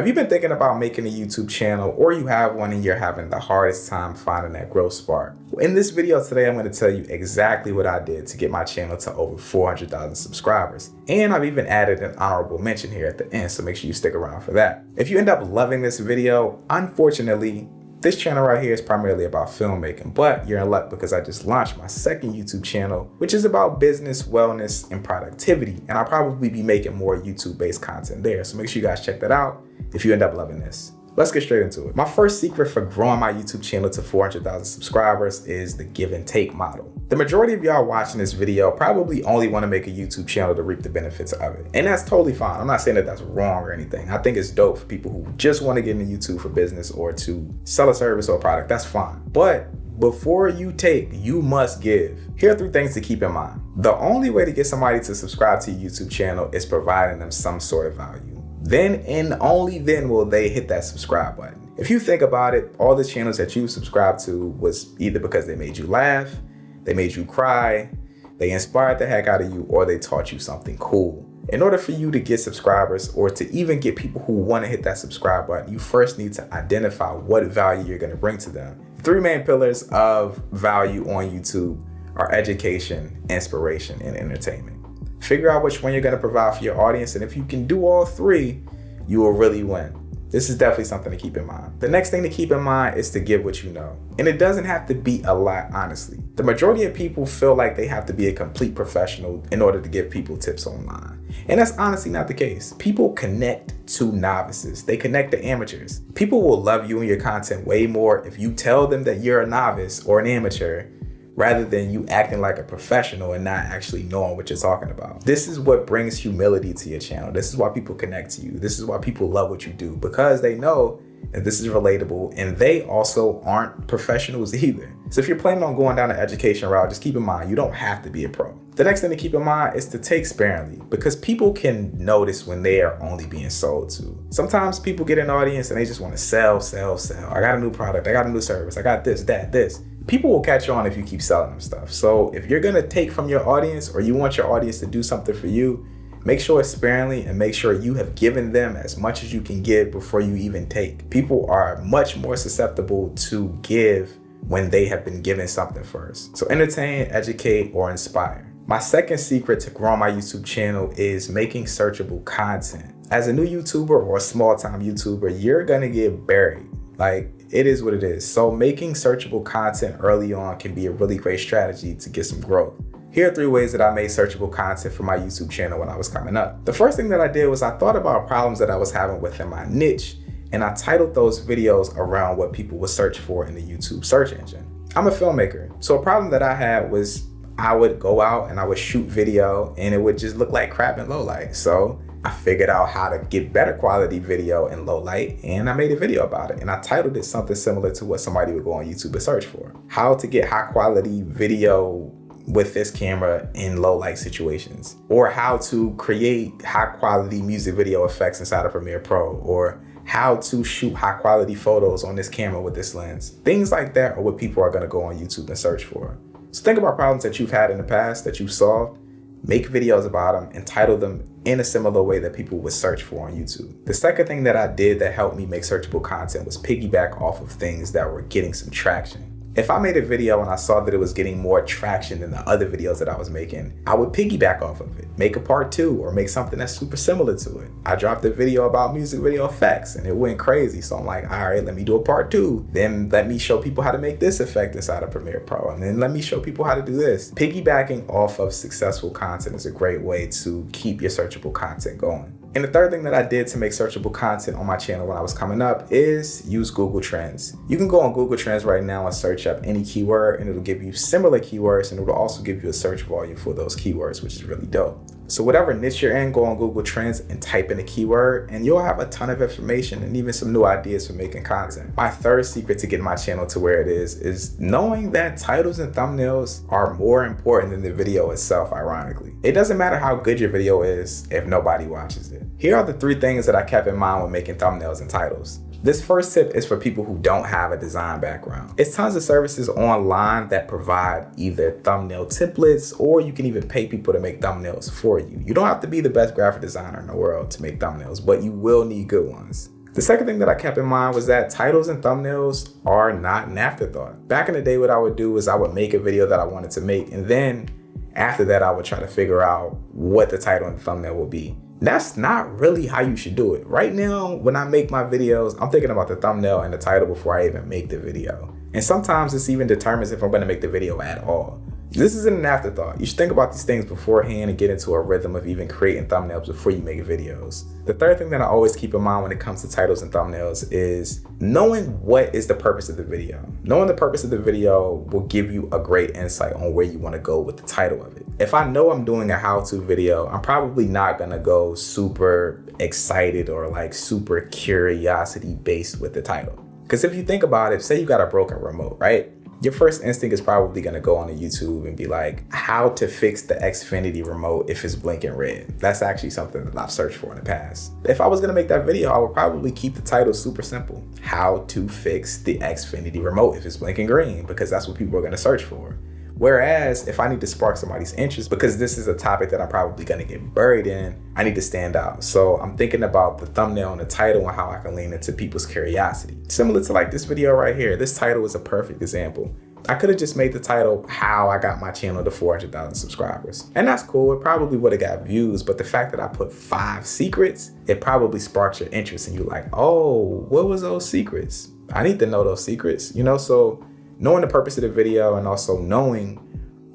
Have you been thinking about making a YouTube channel, or you have one and you're having the hardest time finding that growth spark? Well, in this video today, I'm going to tell you exactly what I did to get my channel to over 400,000 subscribers. And I've even added an honorable mention here at the end, so make sure you stick around for that. If you end up loving this video, unfortunately, this channel right here is primarily about filmmaking, but you're in luck because I just launched my second YouTube channel, which is about business, wellness, and productivity. And I'll probably be making more YouTube-based content there. So make sure you guys check that out if you end up loving this. Let's get straight into it. My first secret for growing my YouTube channel to 400,000 subscribers is the give and take model. The majority of y'all watching this video probably only want to make a YouTube channel to reap the benefits of it. And that's totally fine. I'm not saying that that's wrong or anything. I think it's dope for people who just want to get into YouTube for business or to sell a service or a product. That's fine. But before you take, you must give. Here are 3 things to keep in mind. The only way to get somebody to subscribe to your YouTube channel is providing them some sort of value. Then and only then will they hit that subscribe button. If you think about it, all the channels that you subscribed to was either because they made you laugh, they made you cry, they inspired the heck out of you, or they taught you something cool. In order for you to get subscribers or to even get people who want to hit that subscribe button, you first need to identify what value you're going to bring to them. 3 main pillars of value on YouTube are education, inspiration, and entertainment. Figure out which one you're going to provide for your audience, and if you can do all 3, you will really win. This is definitely something to keep in mind. The next thing to keep in mind is to give what you know. And it doesn't have to be a lot, honestly. The majority of people feel like they have to be a complete professional in order to give people tips online. And that's honestly not the case. People connect to novices. They connect to amateurs. People will love you and your content way more if you tell them that you're a novice or an amateur, rather than you acting like a professional and not actually knowing what you're talking about. This is what brings humility to your channel. This is why people connect to you. This is why people love what you do, because they know that this is relatable, and they also aren't professionals either. So if you're planning on going down the education route, just keep in mind, you don't have to be a pro. The next thing to keep in mind is to take sparingly, because people can notice when they are only being sold to. Sometimes people get an audience and they just want to sell. I got a new product, I got a new service, I got this, that, this. People will catch on if you keep selling them stuff. So if you're gonna take from your audience, or you want your audience to do something for you, make sure it's sparingly and make sure you have given them as much as you can give before you even take. People are much more susceptible to give when they have been given something first. So entertain, educate, or inspire. My second secret to growing my YouTube channel is making searchable content. As a new YouTuber or a small time YouTuber, you're gonna get buried. Like, it is what it is. So making searchable content early on can be a really great strategy to get some growth. Here are 3 ways that I made searchable content for my YouTube channel when I was coming up. The first thing that I did was I thought about problems that I was having within my niche, and I titled those videos around what people would search for in the YouTube search engine. I'm a filmmaker, so a problem that I had was I would go out and I would shoot video and it would just look like crap in low light. So I figured out how to get better quality video in low light, and I made a video about it. And I titled it something similar to what somebody would go on YouTube and search for. How to get high quality video with this camera in low light situations, or how to create high quality music video effects inside of Premiere Pro, or how to shoot high quality photos on this camera with this lens. Things like that are what people are gonna go on YouTube and search for. So think about problems that you've had in the past that you've solved, make videos about them, and title them in a similar way that people would search for on YouTube. The second thing that I did that helped me make searchable content was piggyback off of things that were getting some traction. If I made a video and I saw that it was getting more traction than the other videos that I was making, I would piggyback off of it, make a part 2, or make something that's super similar to it. I dropped a video about music video effects and it went crazy. So I'm like, all right, let me do a part 2. Then let me show people how to make this effect inside of Premiere Pro. And then let me show people how to do this. Piggybacking off of successful content is a great way to keep your searchable content going. And the third thing that I did to make searchable content on my channel when I was coming up is use Google Trends. You can go on Google Trends right now and search up any keyword, and it'll give you similar keywords, and it'll also give you a search volume for those keywords, which is really dope. So whatever niche you're in, go on Google Trends and type in a keyword, and you'll have a ton of information and even some new ideas for making content. My third secret to getting my channel to where it is knowing that titles and thumbnails are more important than the video itself, ironically. It doesn't matter how good your video is if nobody watches it. Here are the 3 things that I kept in mind when making thumbnails and titles. This first tip is for people who don't have a design background. It's tons of services online that provide either thumbnail templates, or you can even pay people to make thumbnails for you. You don't have to be the best graphic designer in the world to make thumbnails, but you will need good ones. The second thing that I kept in mind was that titles and thumbnails are not an afterthought. Back in the day, what I would do is I would make a video that I wanted to make, and then after that, I would try to figure out what the title and thumbnail will be. That's not really how you should do it. Right now, when I make my videos, I'm thinking about the thumbnail and the title before I even make the video. And sometimes this even determines if I'm gonna make the video at all. This isn't an afterthought. You should think about these things beforehand and get into a rhythm of even creating thumbnails before you make videos. The third thing that I always keep in mind when it comes to titles and thumbnails is knowing what is the purpose of the video. Knowing the purpose of the video will give you a great insight on where you want to go with the title of it. If I know I'm doing a how-to video, I'm probably not gonna go super excited or like super curiosity based with the title. Because if you think about it, say you got a broken remote, right? Your first instinct is probably gonna go on to YouTube and be like, how to fix the Xfinity remote if it's blinking red. That's actually something that I've searched for in the past. If I was gonna make that video, I would probably keep the title super simple. How to fix the Xfinity remote if it's blinking green, because that's what people are gonna search for. Whereas if I need to spark somebody's interest, because this is a topic that I'm probably gonna get buried in, I need to stand out. So I'm thinking about the thumbnail and the title and how I can lean into people's curiosity. Similar to like this video right here, this title is a perfect example. I could have just made the title, how I got my channel to 400,000 subscribers. And that's cool, it probably would have got views, but the fact that I put 5 secrets, it probably sparks your interest and you're like, oh, what was those secrets? I need to know those secrets, you know? So knowing the purpose of the video and also knowing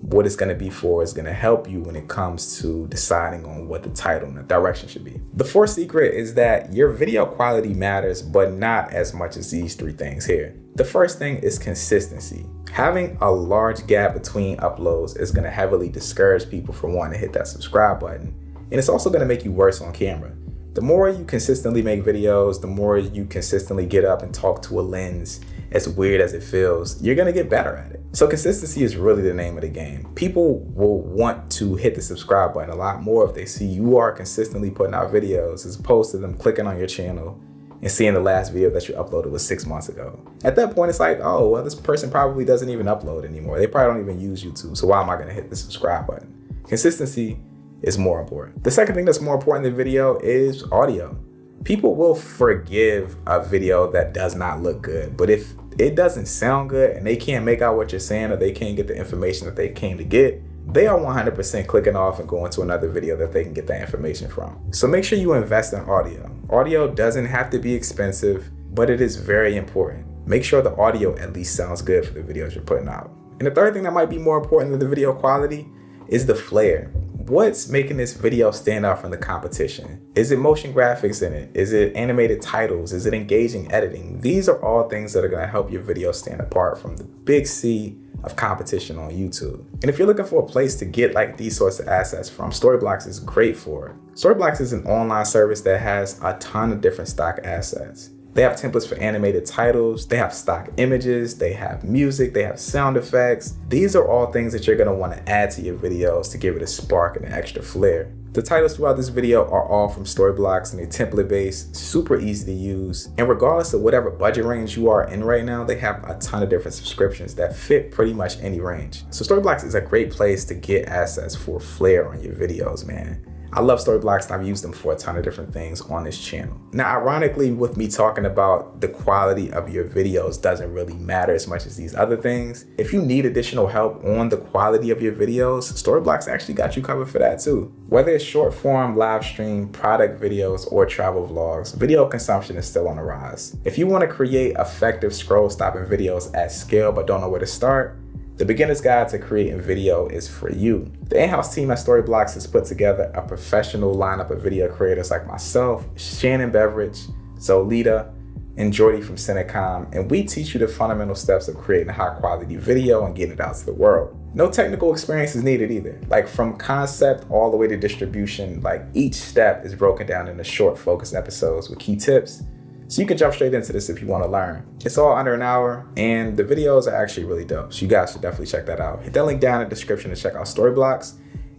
what it's gonna be for is gonna help you when it comes to deciding on what the title and the direction should be. The fourth secret is that your video quality matters, but not as much as these 3 things here. The first thing is consistency. Having a large gap between uploads is gonna heavily discourage people from wanting to hit that subscribe button. And it's also gonna make you worse on camera. The more you consistently make videos, the more you consistently get up and talk to a lens, as weird as it feels, you're gonna get better at it. So consistency is really the name of the game. People will want to hit the subscribe button a lot more if they see you are consistently putting out videos as opposed to them clicking on your channel and seeing the last video that you uploaded was 6 months ago. At that point, it's like, oh, well, this person probably doesn't even upload anymore. They probably don't even use YouTube, so why am I gonna hit the subscribe button? Consistency is more important. The second thing that's more important than video is audio. People will forgive a video that does not look good, but if it doesn't sound good and they can't make out what you're saying or they can't get the information that they came to get, they are 100% clicking off and going to another video that they can get that information from. So make sure you invest in audio. Audio doesn't have to be expensive, but it is very important. Make sure the audio at least sounds good for the videos you're putting out. And the third thing that might be more important than the video quality is the flair. What's making this video stand out from the competition? Is it motion graphics in it? Is it animated titles? Is it engaging editing? These are all things that are gonna help your video stand apart from the big sea of competition on YouTube. And if you're looking for a place to get like these sorts of assets from, Storyblocks is great for it. Storyblocks is an online service that has a ton of different stock assets. They have templates for animated titles, they have stock images, they have music, they have sound effects. These are all things that you're gonna wanna add to your videos to give it a spark and an extra flair. The titles throughout this video are all from Storyblocks and they're template based, super easy to use. And regardless of whatever budget range you are in right now, they have a ton of different subscriptions that fit pretty much any range. So Storyblocks is a great place to get assets for flair on your videos, man. I love Storyblocks and I've used them for a ton of different things on this channel. Now, ironically, with me talking about the quality of your videos doesn't really matter as much as these other things. If you need additional help on the quality of your videos, Storyblocks actually got you covered for that too. Whether it's short form, live stream, product videos, or travel vlogs, video consumption is still on the rise. If you want to create effective scroll stopping videos at scale but don't know where to start, the beginner's guide to creating video is for you. The in-house team at Storyblocks has put together a professional lineup of video creators like myself, Shayne Borden, Zolita, and Jordy from Cinecom, and we teach you the fundamental steps of creating a high quality video and getting it out to the world. No technical experience is needed either. Like from concept all the way to distribution, like each step is broken down into short focused episodes with key tips. So you can jump straight into this if you want to learn. It's all under an hour and the videos are actually really dope. So you guys should definitely check that out. Hit that link down in the description to check out Storyblocks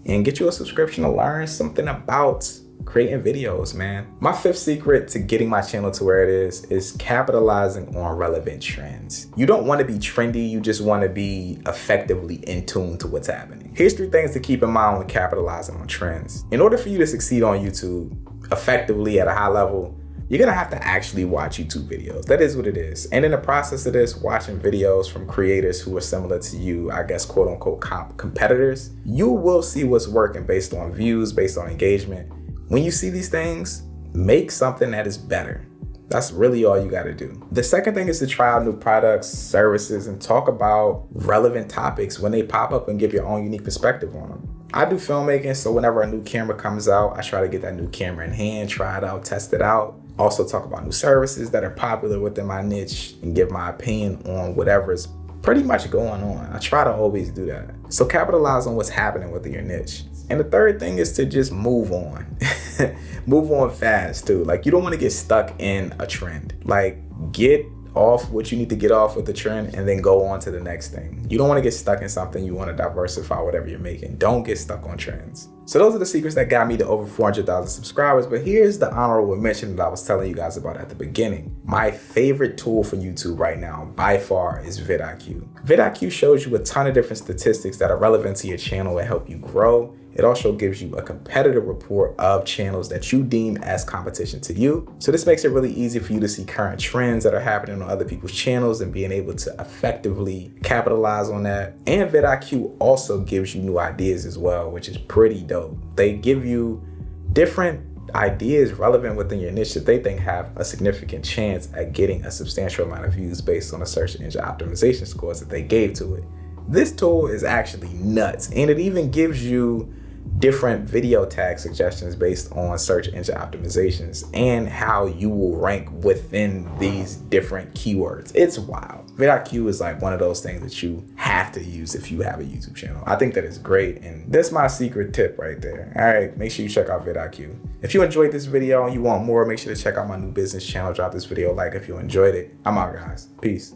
and get you a subscription to learn something about creating videos, man. My fifth secret to getting my channel to where it is capitalizing on relevant trends. You don't want to be trendy, you just want to be effectively in tune to what's happening. Here's 3 things to keep in mind when capitalizing on trends. In order for you to succeed on YouTube effectively at a high level, you're gonna have to actually watch YouTube videos. That is what it is. And in the process of this, watching videos from creators who are similar to you, I guess, quote unquote competitors, you will see what's working based on views, based on engagement. When you see these things, make something that is better. That's really all you gotta do. The second thing is to try out new products, services, and talk about relevant topics when they pop up and give your own unique perspective on them. I do filmmaking, so whenever a new camera comes out, I try to get that new camera in hand, try it out, test it out. Also talk about new services that are popular within my niche and give my opinion on whatever is pretty much going on. I try to always do that. So capitalize on what's happening within your niche. And the third thing is to just move on. Move on fast too. Like, you don't want to get stuck in a trend. Like, get off what you need to get off with the trend and then go on to the next thing. You don't want to get stuck in something. You want to diversify whatever you're making. Don't get stuck on trends. So those are the secrets that got me to over 400,000 subscribers. But here's the honorable mention that I was telling you guys about at the beginning. My favorite tool for YouTube right now by far is vidIQ. vidIQ shows you a ton of different statistics that are relevant to your channel and help you grow. It also gives you a competitive report of channels that you deem as competition to you. So this makes it really easy for you to see current trends that are happening on other people's channels and being able to effectively capitalize on that. And vidIQ also gives you new ideas as well, which is pretty dope. They give you different ideas relevant within your niche that they think have a significant chance at getting a substantial amount of views based on the search engine optimization scores that they gave to it. This tool is actually nuts, and it even gives you different video tag suggestions based on search engine optimizations and how you will rank within these different keywords. It's wild. vidIQ is like one of those things that you have to use if you have a YouTube channel. I think that is great, and that's my secret tip right there. All right, make sure you check out vidIQ. If you enjoyed this video and you want more, make sure to check out my new business channel. Drop this video a like if you enjoyed it. I'm out, guys. Peace.